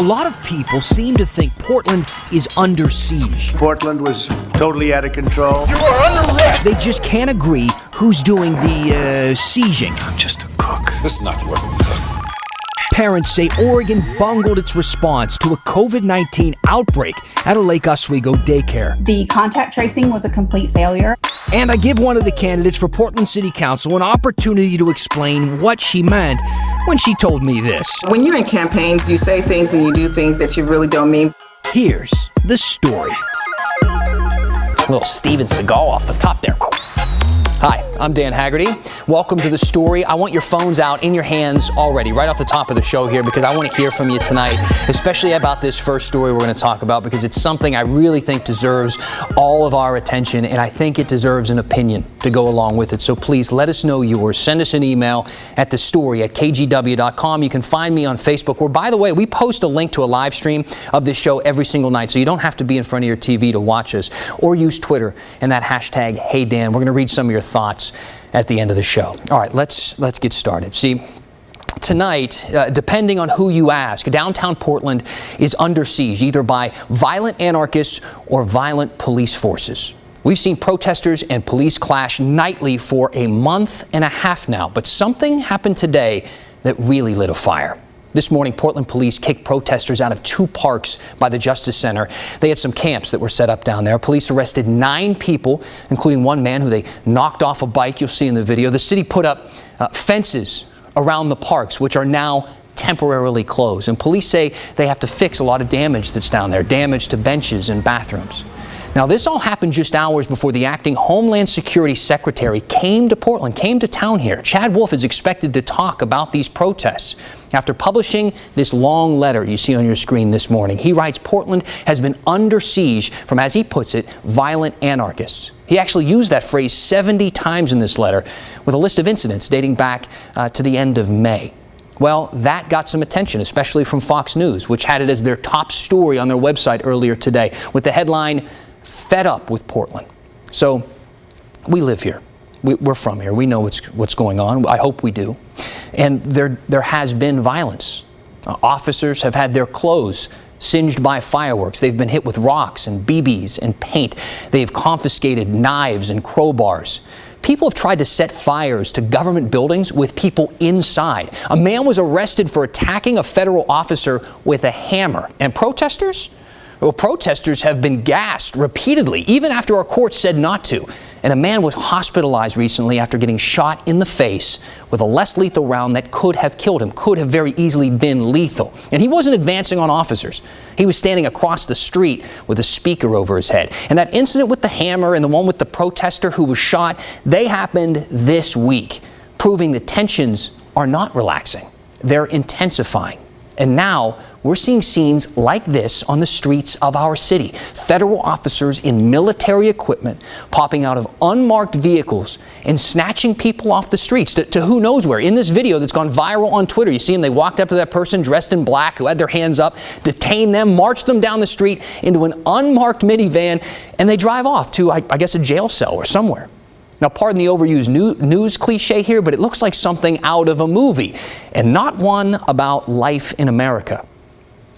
A lot of people seem to think Portland is under siege. Portland was totally out of control. You are under arrest! They just can't agree who's doing the sieging. I'm just a cook. This is not the work of a cook. Parents say Oregon bungled its response to a COVID-19 outbreak at a Lake Oswego daycare. The contact tracing was a complete failure. And I give one of the candidates for Portland City Council an opportunity to explain what she meant when she told me this. When you're in campaigns, you say things and you do things that you really don't mean. Here's the story. Little Steven Seagal off the top there. Hi, I'm Dan Haggerty. Welcome to The Story. I want your phones out in your hands already, right off the top of the show here, because I want to hear from you tonight, especially about this first story we're going to talk about, because it's something I really think deserves all of our attention, and I think it deserves an opinion to go along with it. So please let us know yours. Send us an email at thestory@kgw.com. You can find me on Facebook, where, by the way, we post a link to a live stream of this show every single night, so you don't have to be in front of your TV to watch us, or use Twitter and that hashtag #HeyDan. We're going to read some of your thoughts at the end of the show. All right, let's get started. See, tonight, depending on who you ask, downtown Portland is under siege, either by violent anarchists or violent police forces. We've seen protesters and police clash nightly for a month and a half now, but something happened today that really lit a fire. This morning, Portland police kicked protesters out of 2 parks by the Justice Center. They had some camps that were set up down there. Police arrested 9 people, including one man who they knocked off a bike. You'll see in the video. The city put up fences around the parks, which are now temporarily closed. And police say they have to fix a lot of damage that's down there, damage to benches and bathrooms. Now, this all happened just hours before the acting Homeland Security Secretary came to Portland, came to town here. Chad Wolf is expected to talk about these protests. After publishing this long letter you see on your screen this morning, he writes Portland has been under siege from, as he puts it, violent anarchists. He actually used that phrase 70 times in this letter, with a list of incidents dating back to the end of May. Well, that got some attention, especially from Fox News, which had it as their top story on their website earlier today, with the headline, "Fed up with Portland." So we live here. We're from here. We know what's going on. I hope we do. And there has been violence. Officers have had their clothes singed by fireworks. They've been hit with rocks and BBs and paint. They've confiscated knives and crowbars. People have tried to set fires to government buildings with people inside. A man was arrested for attacking a federal officer with a hammer. And protesters? Well, protesters have been gassed repeatedly, even after our court said not to. And a man was hospitalized recently after getting shot in the face with a less lethal round that could have killed him, could have very easily been lethal. And he wasn't advancing on officers. He was standing across the street with a speaker over his head. And that incident with the hammer and the one with the protester who was shot, they happened this week, proving that tensions are not relaxing. They're intensifying. And now we're seeing scenes like this on the streets of our city. Federal officers in military equipment popping out of unmarked vehicles and snatching people off the streets to who knows where. In this video that's gone viral on Twitter, you see them, they walked up to that person dressed in black who had their hands up, detained them, marched them down the street into an unmarked minivan, and they drive off to, I guess, a jail cell or somewhere. Now, pardon the overused news cliche here, but it looks like something out of a movie, and not one about life in America.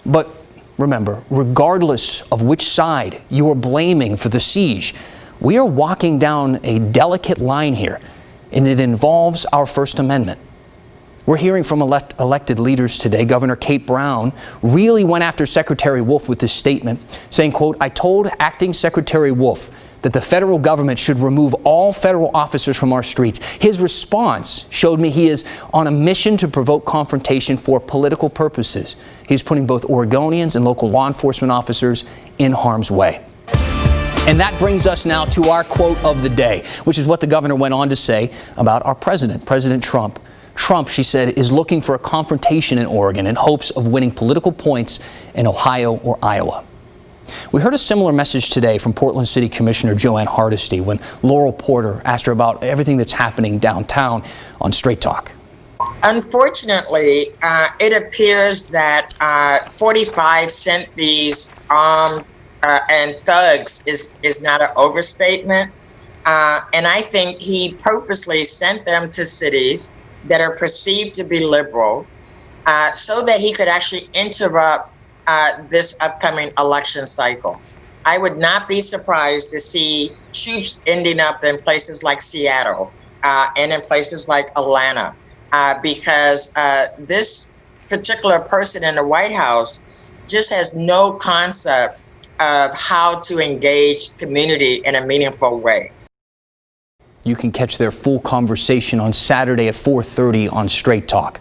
But remember, regardless of which side you are blaming for the siege, we are walking down a delicate line here, and it involves our First Amendment. We're hearing from elected leaders today. Governor Kate Brown really went after Secretary Wolf with this statement, saying, quote, "I told Acting Secretary Wolf that the federal government should remove all federal officers from our streets. His response showed me he is on a mission to provoke confrontation for political purposes. He's putting both Oregonians and local law enforcement officers in harm's way." And that brings us now to our quote of the day, which is what the governor went on to say about our president, President Trump. Trump, she said, is looking for a confrontation in Oregon in hopes of winning political points in Ohio or Iowa. We heard a similar message today from Portland City Commissioner Joanne Hardesty when Laurel Porter asked her about everything that's happening downtown on Straight Talk. Unfortunately, it appears that 45 sent these armed and thugs is not an overstatement. And I think he purposely sent them to cities that are perceived to be liberal so that he could actually interrupt this upcoming election cycle. I would not be surprised to see troops ending up in places like Seattle and in places like Atlanta, because this particular person in the White House just has no concept of how to engage community in a meaningful way. You can catch their full conversation on Saturday at 4:30 on Straight Talk.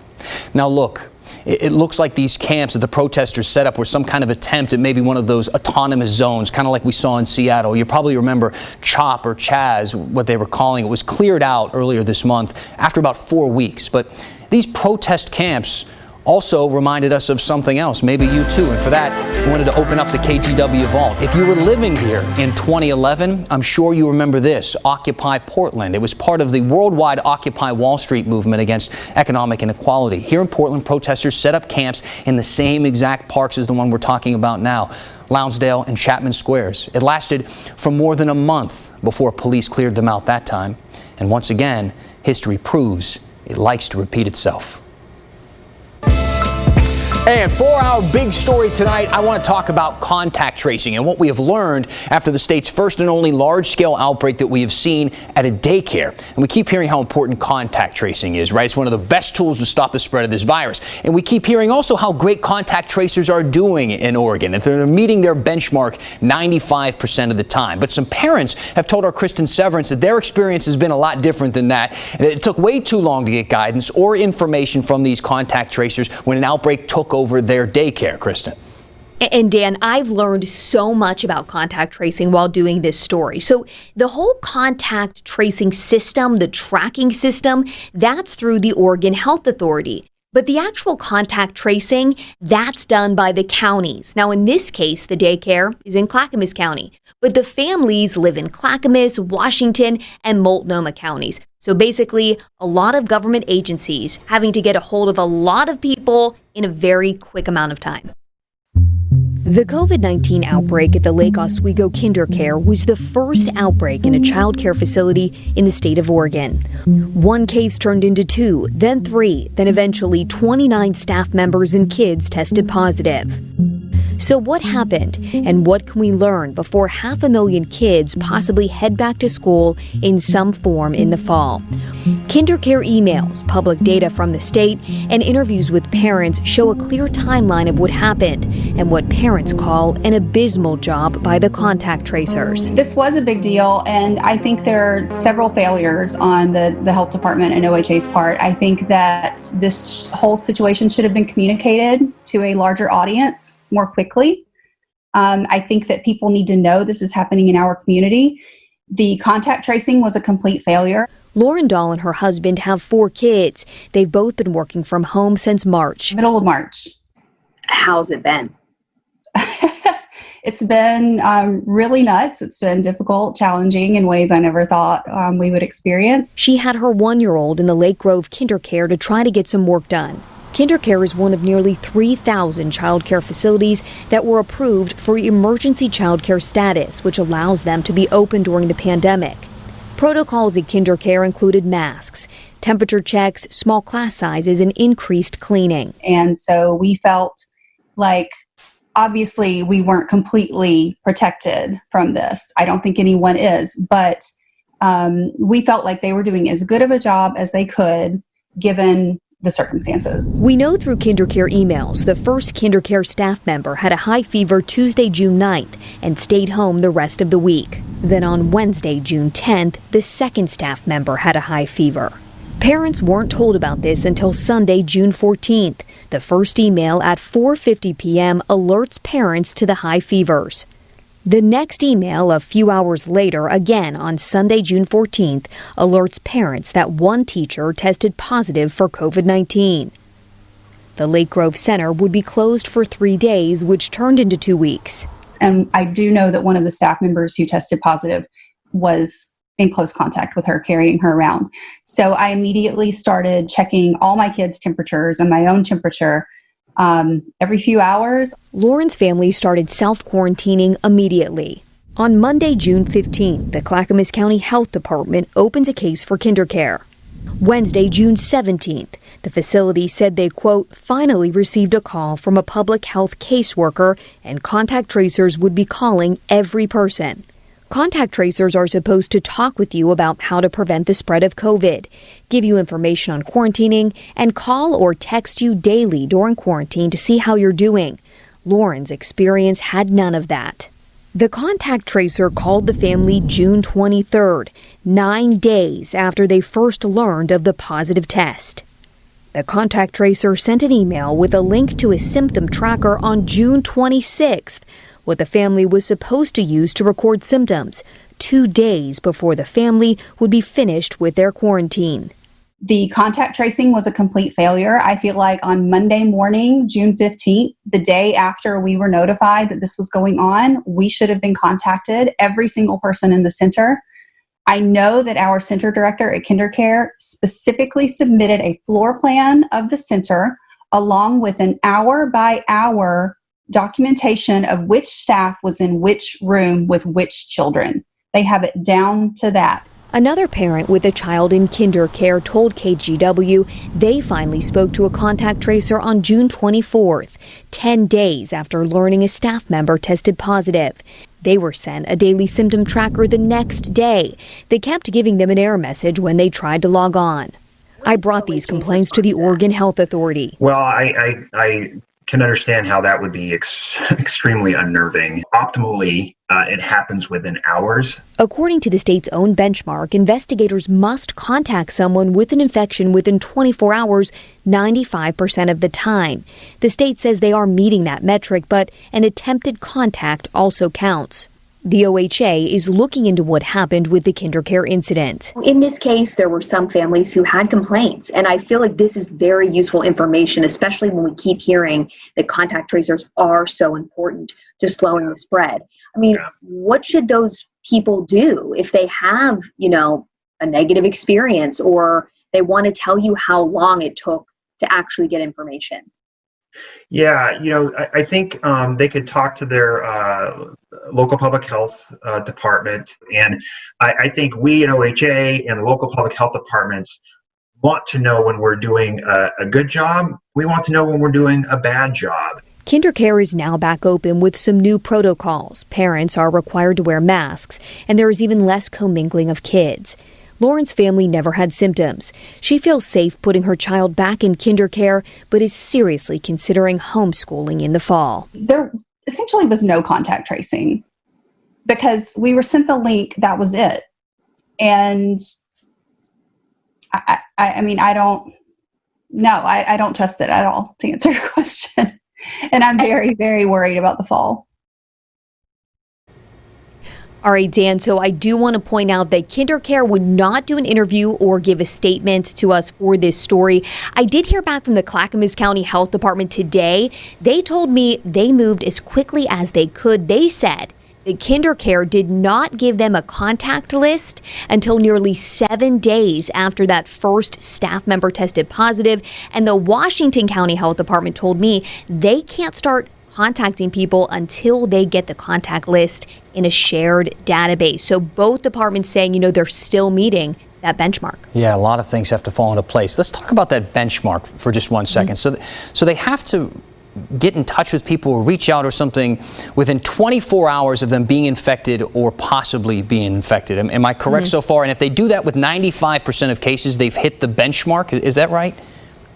Now look, it looks like these camps that the protesters set up were some kind of attempt at maybe one of those autonomous zones, kind of like we saw in Seattle. You probably remember CHOP or CHAZ, what they were calling it, was cleared out earlier this month after about 4 weeks. But these protest camps also reminded us of something else, maybe you too. And for that, we wanted to open up the KGW vault. If you were living here in 2011, I'm sure you remember this, Occupy Portland. It was part of the worldwide Occupy Wall Street movement against economic inequality. Here in Portland, protesters set up camps in the same exact parks as the one we're talking about now, Lounsdale and Chapman Squares. It lasted for more than a month before police cleared them out that time. And once again, history proves it likes to repeat itself. And for our big story tonight, I want to talk about contact tracing and what we have learned after the state's first and only large-scale outbreak that we have seen at a daycare. And we keep hearing how important contact tracing is, right? It's one of the best tools to stop the spread of this virus. And we keep hearing also how great contact tracers are doing in Oregon. That they're meeting their benchmark 95% of the time. But some parents have told our Kristen Severance that their experience has been a lot different than that. It took way too long to get guidance or information from these contact tracers when an outbreak took over their daycare. Kristen. And Dan, I've learned so much about contact tracing while doing this story. So the whole contact tracing system, the tracking system, that's through the Oregon Health Authority. But the actual contact tracing, that's done by the counties. Now, in this case, the daycare is in Clackamas County, but the families live in Clackamas, Washington, and Multnomah counties. So basically, a lot of government agencies having to get a hold of a lot of people in a very quick amount of time. The COVID-19 outbreak at the Lake Oswego KinderCare was the first outbreak in a child care facility in the state of Oregon. One case turned into 2, then 3, then eventually 29 staff members and kids tested positive. So what happened, and what can we learn before 500,000 kids possibly head back to school in some form in the fall? KinderCare emails, public data from the state, and interviews with parents show a clear timeline of what happened and what parents call an abysmal job by the contact tracers. This was a big deal, and I think there are several failures on the health department and OHA's part. I think that this whole situation should have been communicated to a larger audience more quickly. I think that people need to know this is happening in our community. The contact tracing was a complete failure. Lauren Dahl and her husband have 4 kids. They've both been working from home since March. Middle of March. How's it been? It's been really nuts. It's been difficult, challenging in ways I never thought we would experience. She had her 1-year-old in the Lake Grove KinderCare to try to get some work done. KinderCare is one of nearly 3,000 child care facilities that were approved for emergency child care status, which allows them to be open during the pandemic. Protocols at KinderCare included masks, temperature checks, small class sizes, and increased cleaning. And so we felt like, obviously, we weren't completely protected from this. I don't think anyone is, but we felt like they were doing as good of a job as they could, given the circumstances. We know through KinderCare emails the first KinderCare staff member had a high fever Tuesday, June 9th and stayed home the rest of the week. Then on Wednesday, June 10th, the second staff member had a high fever. Parents weren't told about this until Sunday, June 14th. The first email at 4:50 p.m. alerts parents to the high fevers. The next email a few hours later, again on Sunday, June 14th, alerts parents that one teacher tested positive for COVID-19. The Lake Grove Center would be closed for 3 days, which turned into 2 weeks. And I do know that one of the staff members who tested positive was in close contact with her, carrying her around. So I immediately started checking all my kids' temperatures and my own temperature every few hours. Lauren's family started self-quarantining immediately. On Monday, June 15th, the Clackamas County Health Department opens a case for KinderCare. Wednesday, June 17th, the facility said they, quote, finally received a call from a public health caseworker and contact tracers would be calling every person. Contact tracers are supposed to talk with you about how to prevent the spread of COVID, give you information on quarantining, and call or text you daily during quarantine to see how you're doing. Lauren's experience had none of that. The contact tracer called the family June 23rd, 9 days after they first learned of the positive test. The contact tracer sent an email with a link to a symptom tracker on June 26th, what the family was supposed to use to record symptoms, 2 days before the family would be finished with their quarantine. The contact tracing was a complete failure. I feel like on Monday morning, June 15th, the day after we were notified that this was going on, we should have been contacted, every single person in the center. I know that our center director at KinderCare specifically submitted a floor plan of the center along with an hour-by-hour documentation of which staff was in which room with which children. They have it down to that. Another parent with a child in KinderCare told KGW they finally spoke to a contact tracer on June 24th, 10 days after learning a staff member tested positive. They were sent a daily symptom tracker the next day. They kept giving them an error message when they tried to log on. I brought these complaints to the Oregon Health Authority. Well, I can understand how that would be extremely unnerving. Optimally, it happens within hours. According to the state's own benchmark, investigators must contact someone with an infection within 24 hours 95% of the time. The state says they are meeting that metric, but an attempted contact also counts. The OHA is looking into what happened with the KinderCare incident. In this case, there were some families who had complaints, and I feel like this is very useful information, especially when we keep hearing that contact tracers are so important to slowing the spread. I mean, what should those people do if they have, a negative experience or they want to tell you how long it took to actually get information? Yeah, I think they could talk to their local public health department. And I think we at OHA and the local public health departments want to know when we're doing a good job. We want to know when we're doing a bad job. KinderCare is now back open with some new protocols. Parents are required to wear masks, and there is even less commingling of kids. Lauren's family never had symptoms. She feels safe putting her child back in KinderCare, but is seriously considering homeschooling in the fall. There essentially was no contact tracing because we were sent the link, that was it. And I don't trust it at all, to answer your question. And I'm very, very worried about the fall. All right, Dan, so I do want to point out that KinderCare would not do an interview or give a statement to us for this story. I did hear back from the Clackamas County Health Department today. They told me they moved as quickly as they could. They said that KinderCare did not give them a contact list until nearly 7 days after that first staff member tested positive. And the Washington County Health Department told me they can't start contacting people until they get the contact list in a shared database. So both departments saying, they're still meeting that benchmark. Yeah, a lot of things have to fall into place. Let's talk about that benchmark for just 1 second. So they have to get in touch with people or reach out or something within 24 hours of them being infected or possibly being infected. Am I correct so far? And if they do that with 95% of cases, they've hit the benchmark. Is that right?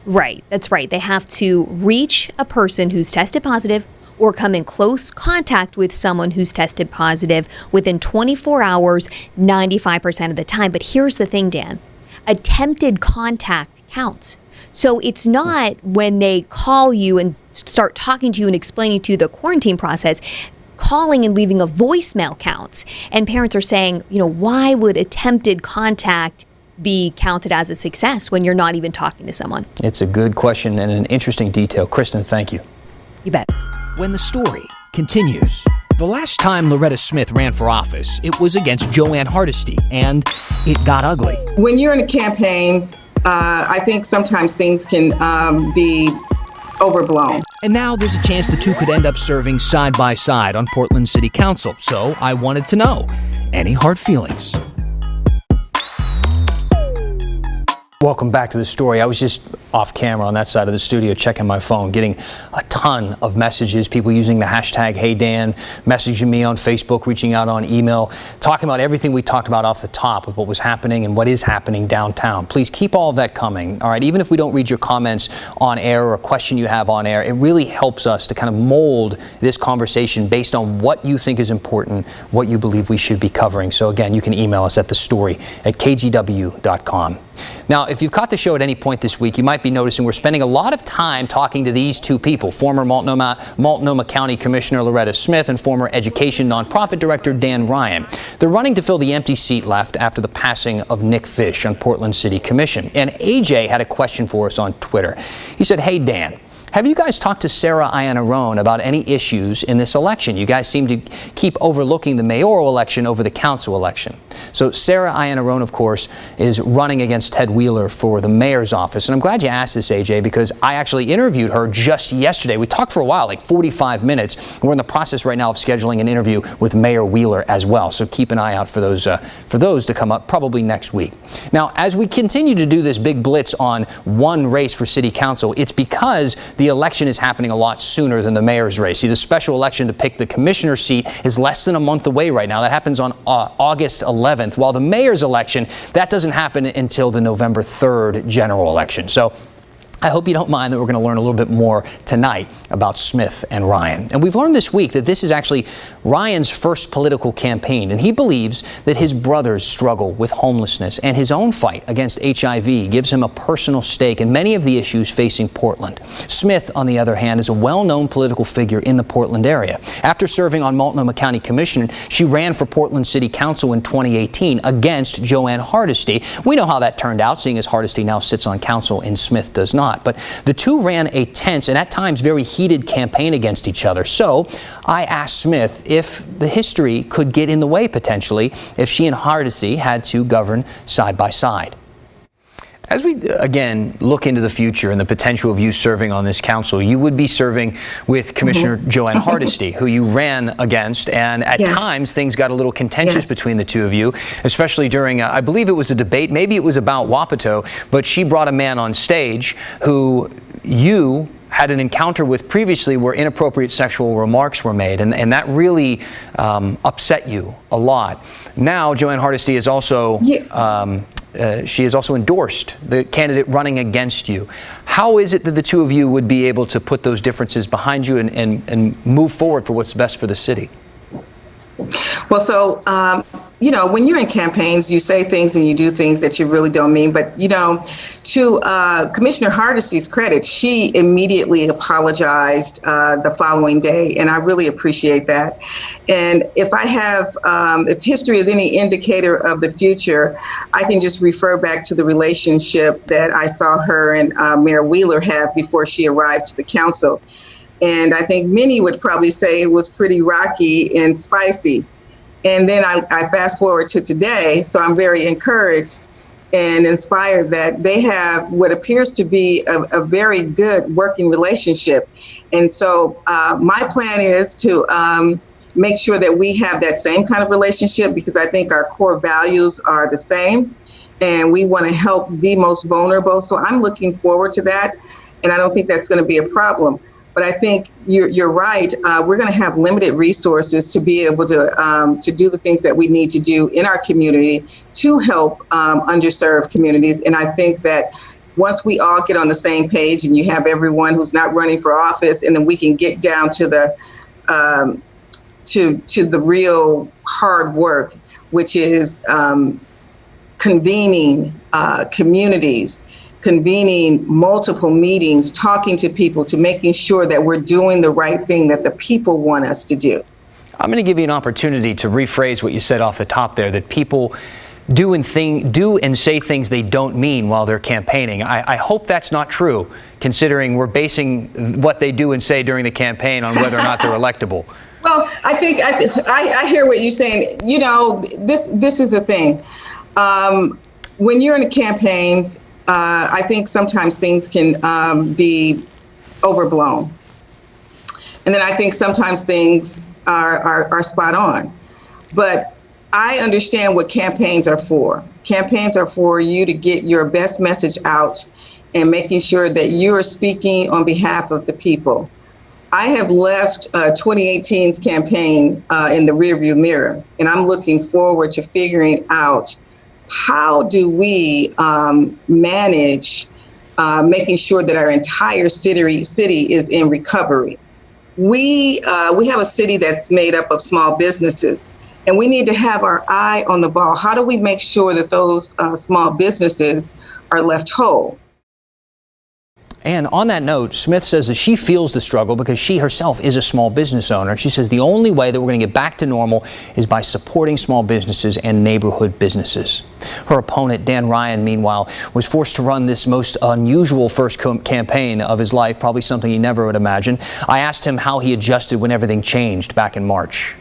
Right. That's right. They have to reach a person who's tested positive or come in close contact with someone who's tested positive within 24 hours, 95% of the time. But here's the thing, Dan. Attempted contact counts. So it's not when they call you and start talking to you and explaining to you the quarantine process. Calling and leaving a voicemail counts. And parents are saying, why would attempted contact be counted as a success when you're not even talking to someone? It's a good question and an interesting detail. Kristen, thank you. You bet. When the story continues. The last time Loretta Smith ran for office, it was against Joanne Hardesty, and it got ugly. When you're in the campaigns, I think sometimes things can be overblown. And now there's a chance the two could end up serving side by side on Portland City Council. So I wanted to know, any hard feelings? Welcome back to the story. I was just off camera on that side of the studio checking my phone, getting a ton of messages, people using the hashtag #HeyDan, messaging me on Facebook, reaching out on email, talking about everything we talked about off the top of what was happening and what is happening downtown. Please keep all of that coming. All right, even if we don't read your comments on air or a question you have on air, it really helps us to kind of mold this conversation based on what you think is important, what you believe we should be covering. So again, you can email us at thestory@kgw.com. Now, if you've caught the show at any point this week, you might be noticing we're spending a lot of time talking to these two people, former Multnomah County Commissioner Loretta Smith and former Education Nonprofit Director Dan Ryan. They're running to fill the empty seat left after the passing of Nick Fish on Portland City Commission. And AJ had a question for us on Twitter. He said, "Hey, Dan, have you guys talked to Sarah Iannarone about any issues in this election? You guys seem to keep overlooking the mayoral election over the council election." So Sarah Iannarone, of course, is running against Ted Wheeler for the mayor's office. And I'm glad you asked this, AJ, because I actually interviewed her just yesterday. We talked for a while, like 45 minutes. We're in the process right now of scheduling an interview with Mayor Wheeler as well. So keep an eye out for those to come up probably next week. Now, as we continue to do this big blitz on one race for city council, it's because the election is happening a lot sooner than the mayor's race. See, the special election to pick the commissioner's seat is less than a month away right now. That happens on August 11th, while the mayor's election, that doesn't happen until the November 3rd general election. So I hope you don't mind that we're going to learn a little bit more tonight about Smith and Ryan. And we've learned this week that this is actually Ryan's first political campaign, and he believes that his brothers struggle with homelessness, and his own fight against HIV gives him a personal stake in many of the issues facing Portland. Smith, on the other hand, is a well-known political figure in the Portland area. After serving on Multnomah County Commission, she ran for Portland City Council in 2018 against Joanne Hardesty. We know how that turned out, seeing as Hardesty now sits on council and Smith does not. But the two ran a tense and at times very heated campaign against each other. So I asked Smith if the history could get in the way potentially if she and Hardesty had to govern side by side. As we, again, look into the future and the potential of you serving on this council, you would be serving with Commissioner Joanne Hardesty, who you ran against, and at times things got a little contentious between the two of you, especially during, I believe it was a debate, maybe it was about Wapato, but she brought a man on stage who you had an encounter with previously where inappropriate sexual remarks were made, and that really upset you a lot. Now, Joanne Hardesty is also... she has also endorsed the candidate running against you. How is it that the two of you would be able to put those differences behind you and move forward for what's best for the city? Well, so, you know, when you're in campaigns, you say things and you do things that you really don't mean. But, you know, to Commissioner Hardesty's credit, she immediately apologized the following day. And I really appreciate that. And if I have, if history is any indicator of the future, I can just refer back to the relationship that I saw her and Mayor Wheeler have before she arrived to the council. And I think many would probably say it was pretty rocky and spicy. And then I fast forward to today, so I'm very encouraged and inspired that they have what appears to be a very good working relationship. And so my plan is to make sure that we have that same kind of relationship, because I think our core values are the same and we want to help the most vulnerable. So I'm looking forward to that. And I don't think that's going to be a problem. But I think you're right. We're going to have limited resources to be able to do the things that we need to do in our community to help underserved communities. And I think that once we all get on the same page and you have everyone who's not running for office, and then we can get down to the to the real hard work, which is convening communities, convening multiple meetings, talking to people, to making sure that we're doing the right thing that the people want us to do. I'm going to give you an opportunity to rephrase what you said off the top there, that people do and say things they don't mean while they're campaigning. I hope that's not true, considering we're basing what they do and say during the campaign on whether or not they're electable. Well, I think I hear what you're saying. You know, this is the thing. When you're in the campaigns, I think sometimes things can be overblown. And then I think sometimes things are spot on. But I understand what campaigns are for. Campaigns are for you to get your best message out and making sure that you are speaking on behalf of the people. I have left 2018's campaign in the rearview mirror, and I'm looking forward to figuring out how do we manage making sure that our entire city is in recovery. We have a city that's made up of small businesses, and we need to have our eye on the ball. How do we make sure that those small businesses are left whole? And on that note, Smith says that she feels the struggle because she herself is a small business owner. She says the only way that we're going to get back to normal is by supporting small businesses and neighborhood businesses. Her opponent, Dan Ryan, meanwhile, was forced to run this most unusual first campaign of his life, probably something he never would imagine. I asked him how he adjusted when everything changed back in March.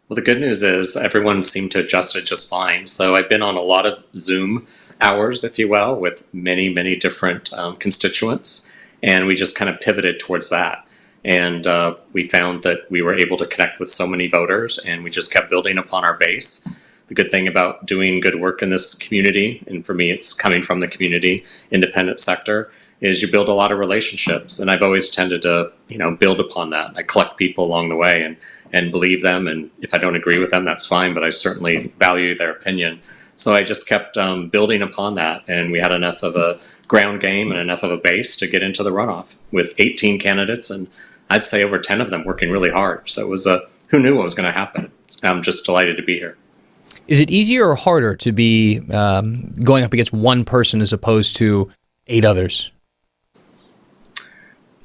Well, the good news is everyone seemed to adjust it just fine. So I've been on a lot of Zoom hours, if you will, with many, many different constituents. And we just kind of pivoted towards that. And we found that we were able to connect with so many voters, and we just kept building upon our base. The good thing about doing good work in this community, and for me, it's coming from the community, independent sector, is you build a lot of relationships. And I've always tended to, build upon that. I collect people along the way and believe them. And if I don't agree with them, that's fine, but I certainly value their opinion. So I just kept building upon that, and we had enough of a ground game and enough of a base to get into the runoff with 18 candidates, and I'd say over 10 of them working really hard. So it was who knew what was going to happen? I'm just delighted to be here. Is it easier or harder to be going up against one person as opposed to 8 others?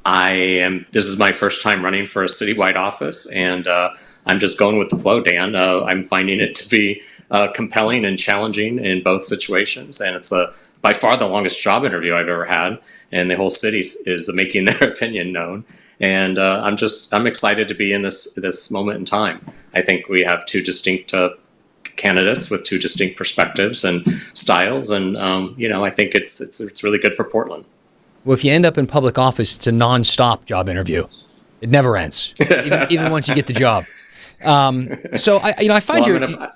This is my first time running for a citywide office, and I'm just going with the flow, Dan. I'm finding it to be compelling and challenging in both situations, and it's by far the longest job interview I've ever had, and the whole city is making their opinion known. And I'm excited to be in this moment in time. I think we have 2 distinct candidates with 2 distinct perspectives and styles, and I think it's really good for Portland. Well, if you end up in public office, it's a non-stop job interview. It never ends, even once you get the job. So I find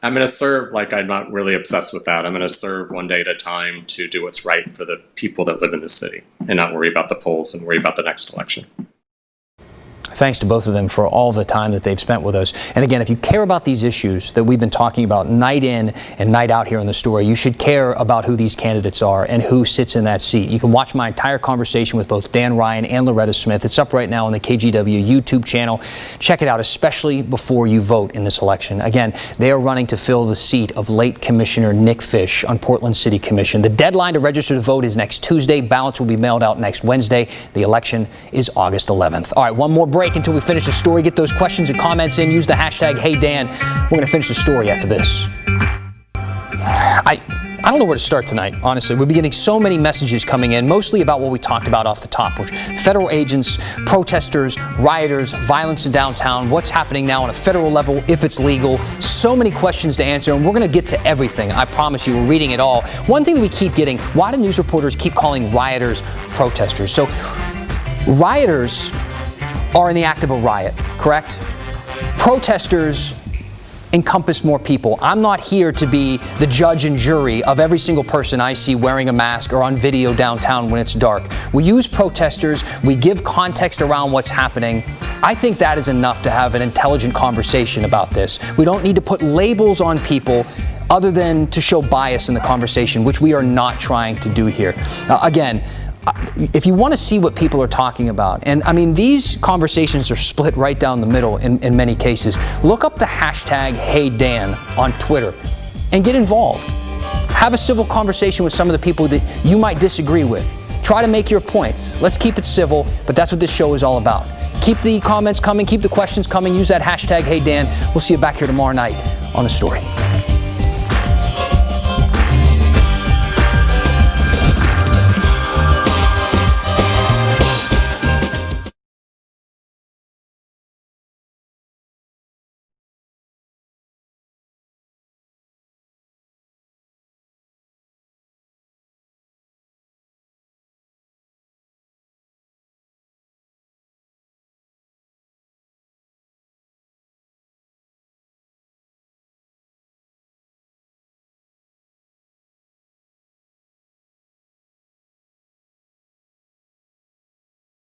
I'm going to serve like I'm not really obsessed with that. I'm going to serve one day at a time to do what's right for the people that live in this city and not worry about the polls and worry about the next election. Thanks to both of them for all the time that they've spent with us. And again, if you care about these issues that we've been talking about night in and night out here in the story, you should care about who these candidates are and who sits in that seat. You can watch my entire conversation with both Dan Ryan and Loretta Smith. It's up right now on the KGW YouTube channel. Check it out, especially before you vote in this election. Again, they are running to fill the seat of late Commissioner Nick Fish on Portland City Commission. The deadline to register to vote is next Tuesday. Ballots will be mailed out next Wednesday. The election is August 11th. All right, one more break until we finish the story. Get those questions and comments in. Use the hashtag HeyDan. We're going to finish the story after this. I don't know where to start tonight, honestly. We'll be getting so many messages coming in, mostly about what we talked about off the top, which federal agents, protesters, rioters, violence in downtown, what's happening now on a federal level, if it's legal. So many questions to answer, and we're going to get to everything. I promise you, we're reading it all. One thing that we keep getting, why do news reporters keep calling rioters protesters? So rioters are in the act of a riot, correct? Protesters encompass more people. I'm not here to be the judge and jury of every single person I see wearing a mask or on video downtown when it's dark. We use protesters. We give context around what's happening. I think that is enough to have an intelligent conversation about this. We don't need to put labels on people other than to show bias in the conversation, which we are not trying to do here. Again, if you want to see what people are talking about, and I mean, these conversations are split right down the middle in many cases. Look up the hashtag HeyDan on Twitter and get involved. Have a civil conversation with some of the people that you might disagree with. Try to make your points. Let's keep it civil, but that's what this show is all about. Keep the comments coming, keep the questions coming, use that hashtag HeyDan. We'll see you back here tomorrow night on The Story.